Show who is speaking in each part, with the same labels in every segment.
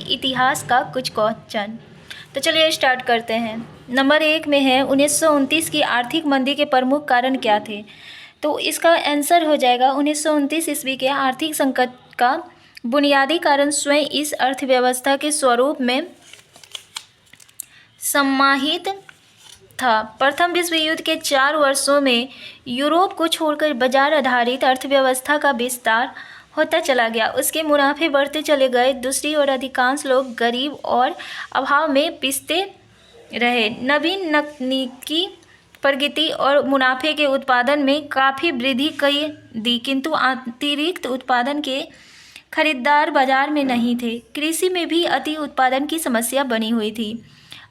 Speaker 1: इतिहास का कुछ क्वेश्चन। तो चलिए स्टार्ट करते हैं। नंबर 1 में है 1929 की आर्थिक मंदी के प्रमुख कारण क्या थे। तो इसका आंसर हो जाएगा 1929 ईस्वी के आर्थिक संकट का बुनियादी कारण स्वयं इस अर्थव्यवस्था के स्वरूप में समाहित था। प्रथम विश्व युद्ध के 4 वर्षों में यूरोप को छोड़कर बाजार आधारित अर्थव्यवस्था का विस्तार होता चला गया। उसके मुनाफे बढ़ते चले गए। दूसरी ओर अधिकांश लोग गरीब और अभाव में पिसते रहे। नवीन तकनीकी प्रगति और मुनाफे के उत्पादन में काफ़ी वृद्धि की दी, किंतु अतिरिक्त उत्पादन के खरीदार बाजार में नहीं थे। कृषि में भी अति उत्पादन की समस्या बनी हुई थी।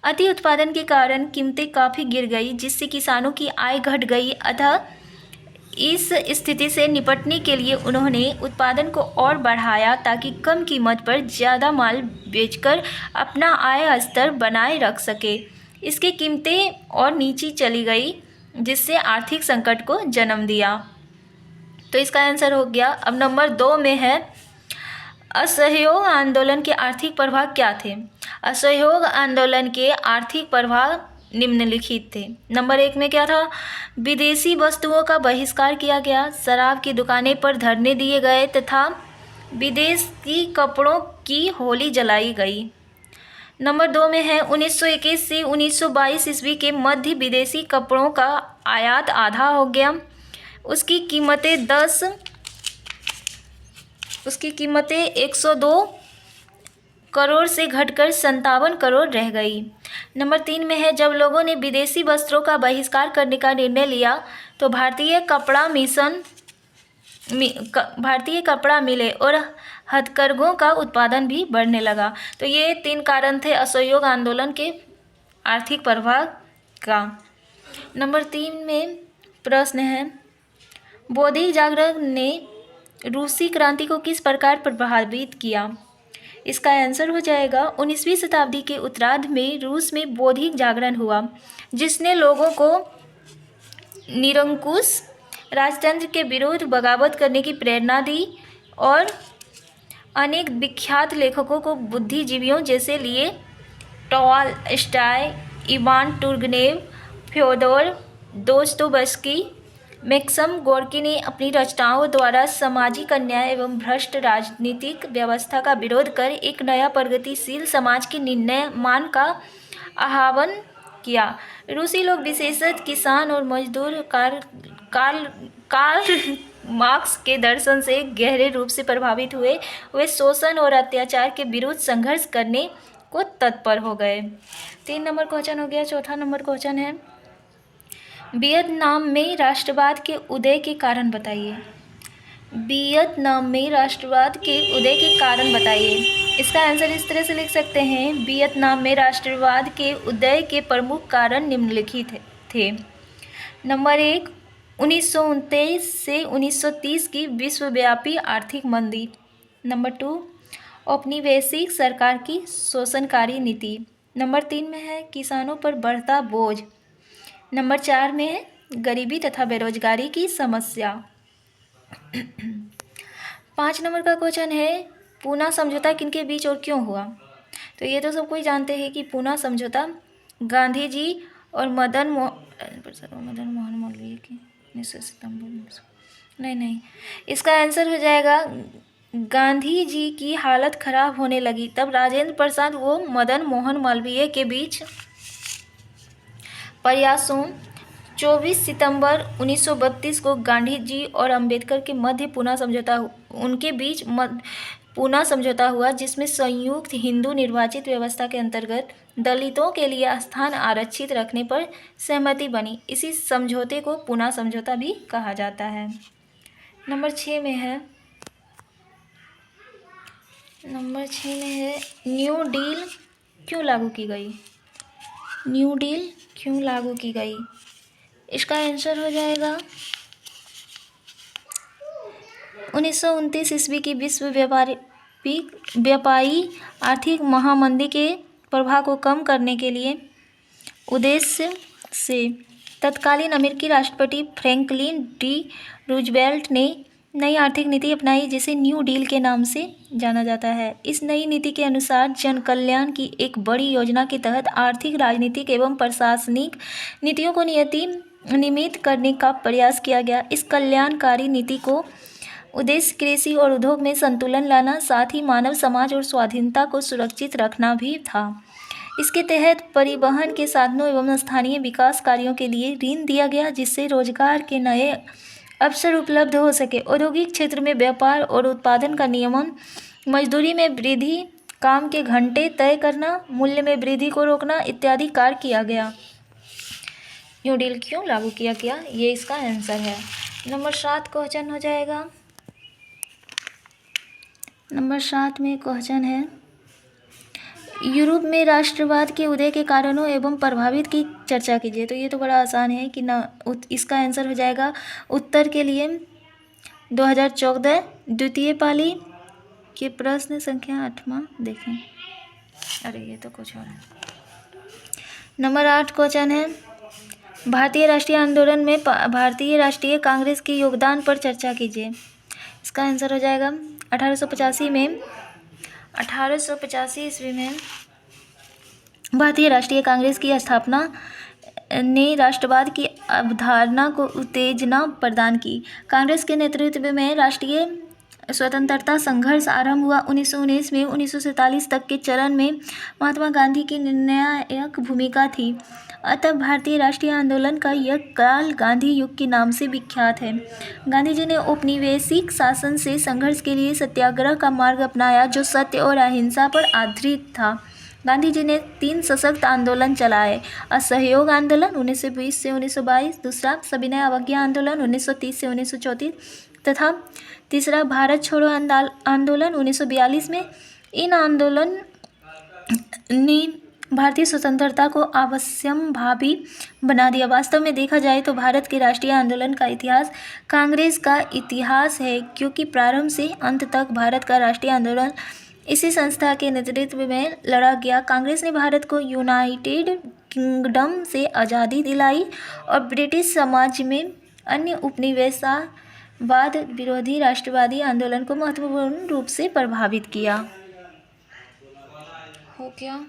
Speaker 1: अति उत्पादन के कारण कीमतें काफ़ी गिर गई, जिससे किसानों की आय घट गई। अतः इस स्थिति से निपटने के लिए उन्होंने उत्पादन को और बढ़ाया ताकि कम कीमत पर ज़्यादा माल बेचकर अपना आय स्तर बनाए रख सके। इसकी कीमतें और नीचे चली गई, जिससे आर्थिक संकट को जन्म दिया। तो इसका आंसर हो गया। अब नंबर 2 में है असहयोग आंदोलन के आर्थिक प्रभाव क्या थे। असहयोग आंदोलन के आर्थिक प्रभाव निम्नलिखित थे। नंबर 1 में क्या था, विदेशी वस्तुओं का बहिष्कार किया गया, शराब की दुकानें पर धरने दिए गए तथा विदेशी कपड़ों की होली जलाई गई। नंबर 2 में है 1921 से 1922 ईस्वी के मध्य विदेशी कपड़ों का आयात आधा हो गया। उसकी कीमतें 102 करोड़ से घटकर 57 करोड़ रह गई। नंबर 3 में है जब लोगों ने विदेशी वस्त्रों का बहिष्कार करने का निर्णय लिया तो भारतीय कपड़ा मिले और हथकरघों का उत्पादन भी बढ़ने लगा। तो ये 3 कारण थे असहयोग आंदोलन के आर्थिक प्रभाव का। नंबर 3 में प्रश्न है, बौद्धिक जागरण ने रूसी क्रांति को किस प्रकार प्रभावित किया। इसका आंसर हो जाएगा 19वीं शताब्दी के उत्तरार्ध में रूस में बौद्धिक जागरण हुआ, जिसने लोगों को निरंकुश राजतंत्र के विरुद्ध बगावत करने की प्रेरणा दी और अनेक विख्यात लेखकों को बुद्धिजीवियों जैसे लिए Tolstoy, Ivan Turgenev, Fyodor Dostoevsky, Maxam Gorky ने अपनी रचनाओं द्वारा सामाजिक अन्याय एवं भ्रष्ट राजनीतिक व्यवस्था का विरोध कर एक नया प्रगतिशील समाज के निर्माण का आह्वान किया। रूसी लोग विशेषतः किसान और मजदूर कार्ल मार्क्स के दर्शन से गहरे रूप से प्रभावित हुए। वे शोषण और अत्याचार के विरुद्ध संघर्ष करने को तत्पर हो गए। 3 नंबर क्वेश्चन हो गया। चौथा नंबर क्वेश्चन है, वियतनाम में राष्ट्रवाद के उदय के कारण बताइए। वियतनाम में राष्ट्रवाद के उदय के कारण बताइए। इसका आंसर इस तरह से लिख सकते हैं, वियतनाम में राष्ट्रवाद के उदय के प्रमुख कारण निम्नलिखित थे। नंबर 1, 1929 से 1930 की विश्वव्यापी आर्थिक मंदी। नंबर 2, औपनिवेशिक सरकार की शोषणकारी नीति। नंबर 3 में है किसानों पर बढ़ता बोझ। नंबर 4 में है गरीबी तथा बेरोजगारी की समस्या। 5 नंबर का क्वेश्चन है, पूना समझौता किनके बीच और क्यों हुआ। तो ये तो सब कोई जानते हैं कि पूना समझौता गांधी जी और मदन मोहन मालवीय की 19 सितंबर नहीं, इसका आंसर हो जाएगा गांधी जी की हालत खराब होने लगी, तब राजेंद्र प्रसाद वो मदन मोहन मालवीय के बीच प्रयासों 24 सितंबर 1932 को गांधी जी और अंबेडकर के मध्य पूना समझौता हुआ, जिसमें संयुक्त हिंदू निर्वाचित व्यवस्था के अंतर्गत दलितों के लिए स्थान आरक्षित रखने पर सहमति बनी। इसी समझौते को पूना समझौता भी कहा जाता है। नंबर 6 में है न्यू डील क्यों लागू की गई। न्यू डील क्यों लागू की गई, इसका आंसर हो जाएगा 1929 ईस्वी की विश्व व्यापारी आर्थिक महामंदी के प्रभाव को कम करने के लिए उद्देश्य से तत्कालीन अमेरिकी राष्ट्रपति फ्रैंकलिन डी रूजवेल्ट ने नई आर्थिक नीति अपनाई जिसे न्यू डील के नाम से जाना जाता है। इस नई नीति के अनुसार जन कल्याण की एक बड़ी योजना के तहत आर्थिक, राजनीतिक एवं प्रशासनिक नीतियों को नियमित करने का प्रयास किया गया। इस कल्याणकारी नीति को उद्देश्य कृषि और उद्योग में संतुलन लाना, साथ ही मानव समाज और स्वाधीनता को सुरक्षित रखना भी था। इसके तहत परिवहन के साधनों एवं स्थानीय विकास कार्यों के लिए ऋण दिया गया, जिससे रोजगार के नए अवसर उपलब्ध हो सके। औद्योगिक क्षेत्र में व्यापार और उत्पादन का नियमन, मजदूरी में वृद्धि, काम के घंटे तय करना, मूल्य में वृद्धि को रोकना इत्यादि कार्य किया गया। न्यू डील क्यों लागू किया गया, ये इसका आंसर है। नंबर 7 क्वेश्चन हो जाएगा। नंबर 7 में क्वेश्चन है, यूरोप में राष्ट्रवाद के उदय के कारणों एवं प्रभावित की चर्चा कीजिए। तो ये तो बड़ा आसान है कि ना, इसका आंसर हो जाएगा उत्तर के लिए 2014 द्वितीय पाली के प्रश्न संख्या 8वां देखें। अरे ये तो कुछ और है। नंबर 8 क्वेश्चन है, भारतीय राष्ट्रीय आंदोलन में भारतीय राष्ट्रीय कांग्रेस के योगदान पर चर्चा कीजिए। इसका आंसर हो जाएगा 1885 ईस्वी में भारतीय राष्ट्रीय कांग्रेस की स्थापना ने राष्ट्रवाद की अवधारणा को उत्तेजना प्रदान की। कांग्रेस के नेतृत्व में राष्ट्रीय स्वतंत्रता संघर्ष आरंभ हुआ। 1919 में 1947 तक के चरण में महात्मा गांधी की निर्णायक भूमिका थी। अतः भारतीय राष्ट्रीय आंदोलन का यह काल गांधी युग के नाम से विख्यात है। गांधी जी ने औपनिवेशिक शासन से संघर्ष के लिए सत्याग्रह का मार्ग अपनाया, जो सत्य और अहिंसा पर आधारित था। गांधी जी ने 3 सशक्त आंदोलन चलाए: असहयोग आंदोलन 1920 से 1922, दूसरा सविनय अवज्ञा आंदोलन 1930 से 1934 तथा तीसरा भारत छोड़ो आंदोलन 1942 में। इन आंदोलन ने भारतीय स्वतंत्रता को अवश्यंभावी बना दिया। वास्तव में देखा जाए तो भारत के राष्ट्रीय आंदोलन का इतिहास कांग्रेस का इतिहास है, क्योंकि प्रारंभ से अंत तक भारत का राष्ट्रीय आंदोलन इसी संस्था के नेतृत्व में लड़ा गया। कांग्रेस ने भारत को यूनाइटेड किंगडम से आज़ादी दिलाई और ब्रिटिश समाज में अन्य उपनिवेशवाद विरोधी राष्ट्रवादी आंदोलन को महत्वपूर्ण रूप से प्रभावित किया। हो गया।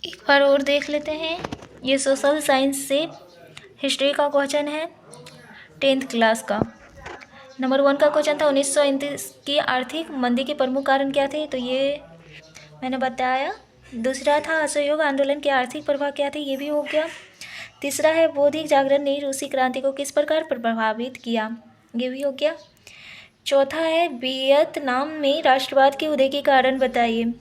Speaker 1: एक बार और देख लेते हैं। ये सोशल साइंस से हिस्ट्री का क्वेश्चन है 10th क्लास का। नंबर 1 का क्वेश्चन था 1929 की आर्थिक मंदी के प्रमुख कारण क्या थे, तो ये मैंने बताया। दूसरा था असहयोग आंदोलन के आर्थिक प्रभाव क्या थे, ये भी हो गया। तीसरा है बौद्धिक जागरण ने रूसी क्रांति को किस प्रकार प्रभावित किया, ये भी हो गया। चौथा है वियतनाम में राष्ट्रवाद के उदय के कारण बताइए।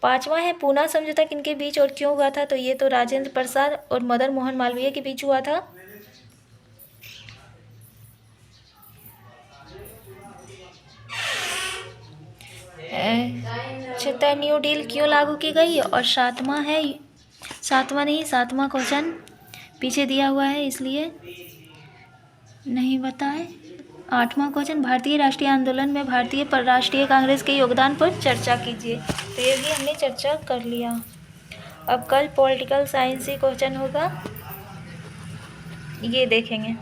Speaker 1: 5वां है पूना समझौता किनके बीच और क्यों हुआ था, तो ये तो राजेंद्र प्रसाद और मदन मोहन मालवीय के बीच हुआ था। 6 न्यू डील क्यों लागू की गई, और 7वां क्वेश्चन पीछे दिया हुआ है इसलिए नहीं बताए। 8वां क्वेश्चन भारतीय राष्ट्रीय आंदोलन में भारतीय राष्ट्रीय कांग्रेस के योगदान पर चर्चा कीजिए। तो ये भी हमने चर्चा कर लिया। अब कल पॉलिटिकल साइंस से क्वेश्चन होगा, ये देखेंगे।